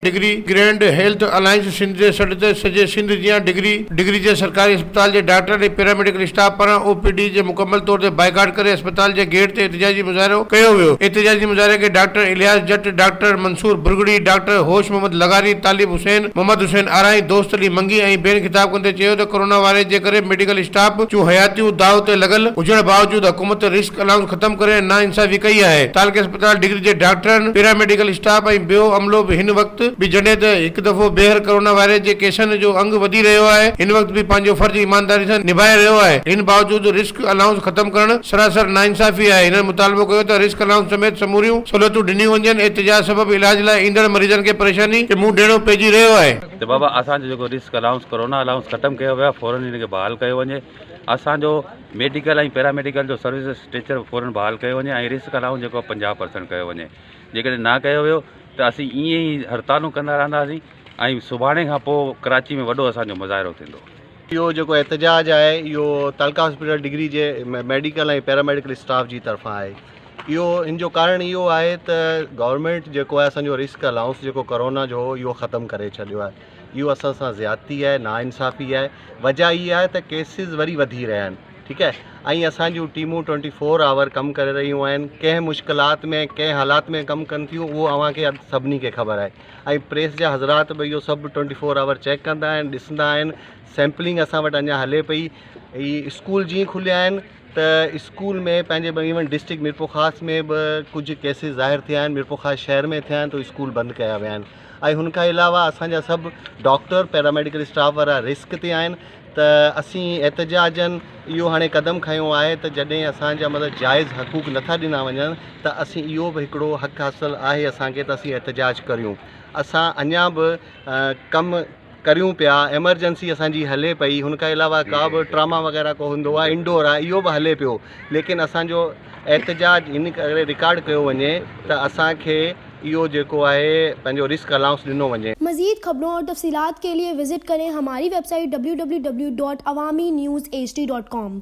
Degree grand health alliance Sindh जे सॾ ते सॼे सिंध जी डिग्री जे सरकारी अस्पताल जे डॉक्टर ऐं पैरामेडिकल स्टाफ पारां ओपीडी जे मुकम्मल तौर ते बाइकाट करे अस्पताल जे गेट ते एहतिजाजी मुज़ाहिरो कयो वियो। एहतिजाजी मुज़ाहिरे खे डॉक्टर इलियास जट, डॉक्टर मंसूर बुरगड़ी, डॉक्टर होश मोहम्मद लगारी, तालिब हुसैन, मोहम्मद हुसैन आराई, दोस्त अली मंगी ऐं ॿियनि ख़िताब कंदे चयो त कोरोना वायरस जे करे मेडिकल स्टाफ जूं हयातियूं दाव ते लॻल हुजण बावजूद हुकूमत रिस्क अलाउंस ख़त्म करे नाइंसाफ़ी कई आहे। तालके अस्पताल डिग्री जे डॉक्टरनि, पैरामेडिकल स्टाफ ऐं ॿियो अमलो बि हिन वक़्त बि जॾहिं त हिकु दफ़ो ॿीहर कोरोना वायरस जे केसनि जो अंग वधी रहियो आहे, हिन वक़्त बि पंहिंजो फर्ज़ ईमानदारी सां निभाए रहियो आहे। हिन बावजूद रिस्क अलाउंस ख़त्म करणु सरासर नाइंसाफ़ी आहे। हिन मुतालबो कयो त रिस्क अलाउंस समेत समूरियूं सहूलियतूं ॾिनियूं वञनि। एहतिजाज सबबि इलाज लाइ ईंदड़ मरीज़नि खे परेशानी खे मुंहुं ॾियणो पइजी रहियो आहे। त बाबा असांजो जेको रिस्क अलाउंस कोरोना अलाउंस ख़त्म कयो वियो आहे, फौरन हिनखे बहाल कयो वञे। असांजो मेडिकल ऐं पैरामेडिकल जो सर्विस स्ट्रक्चर फौरन बहाल कयो वञे ऐं रिस्क अलाउंस जेको 50% कयो वञे। जेकॾहिं ना कयो वियो त असीं ईअं ई हड़तालूं कंदा रहंदासीं ऐं सुभाणे खां पोइ कराची में वॾो असांजो मुज़ाहिरो थींदो। इहो जेको एहतजाज आहे इहो तालका हॉस्पिटल डिग्री जे मेडिकल ऐं पैरामेडिकल स्टाफ जी तरफ़ां आहे। इहो इन जो कारण इहो आहे त गवर्नमेंट जेको आहे असांजो रिस्क अलाउंस जेको कोरोना जो हो इहो ख़त्म करे छॾियो आहे। इहो असां सां ज़्यादती आहे, नाइंसाफ़ी आहे। वजह इहा आहे त केसिस वरी वधी रहिया आहिनि, ठीकु आहे। ऐं असांजूं टीमूं 24 आवर कमु करे रहियूं आहिनि। कंहिं मुश्किलात में कंहिं हालात में कमु कनि थियूं उहो अव्हांखे सभिनी खे ख़बर आहे। ऐं प्रेस जा हज़रात बि इहो सभु 24 आवर चेक कंदा आहिनि, ॾिसंदा आहिनि। सैम्पलिंग असां वटि अञा हले पई। ही स्कूल जीअं खुलिया आहिनि त स्कूल में पंहिंजे इवन डिस्ट्रिक्ट मीरपुर ख़ास में बि कुझु केसिस ज़ाहिर थिया आहिनि। मीरपुर ख़ास शहर में थिया आहिनि त स्कूल बंदि कया विया आहिनि। ऐं हुनखां अलावा असांजा सभु डॉक्टर पैरामेडिकल स्टाफ वारा रिस्क ते आहिनि। त असीं एहतजाजनि इहो हाणे क़दम खयों आहे त जॾहिं असांजा मतिलबु जाइज़ हक़ूक़ नथा ॾिना वञनि त असीं इहो बि हिकिड़ो हक़ हासिलु आहे असांखे त असीं एहतजाज करियूं। असां अञा बि कमु करियूं पिया। एमरजेंसी असांजी हले पई। हुनखां अलावा का बि ट्रामा वग़ैरह को हूंदो आहे, इंडोर आहे, इहो बि हले पियो। लेकिन असांजो एहतजाज इन करे रिकॉर्ड कयो वञे त असांखे इहो जेको आहे पंहिंजो रिस्क अलाउंस ॾिनो वञे। मज़ीद खबरों और तफसीलात के लिए विजिट करें हमारी वेबसाइट www.awamiNewsHD.com।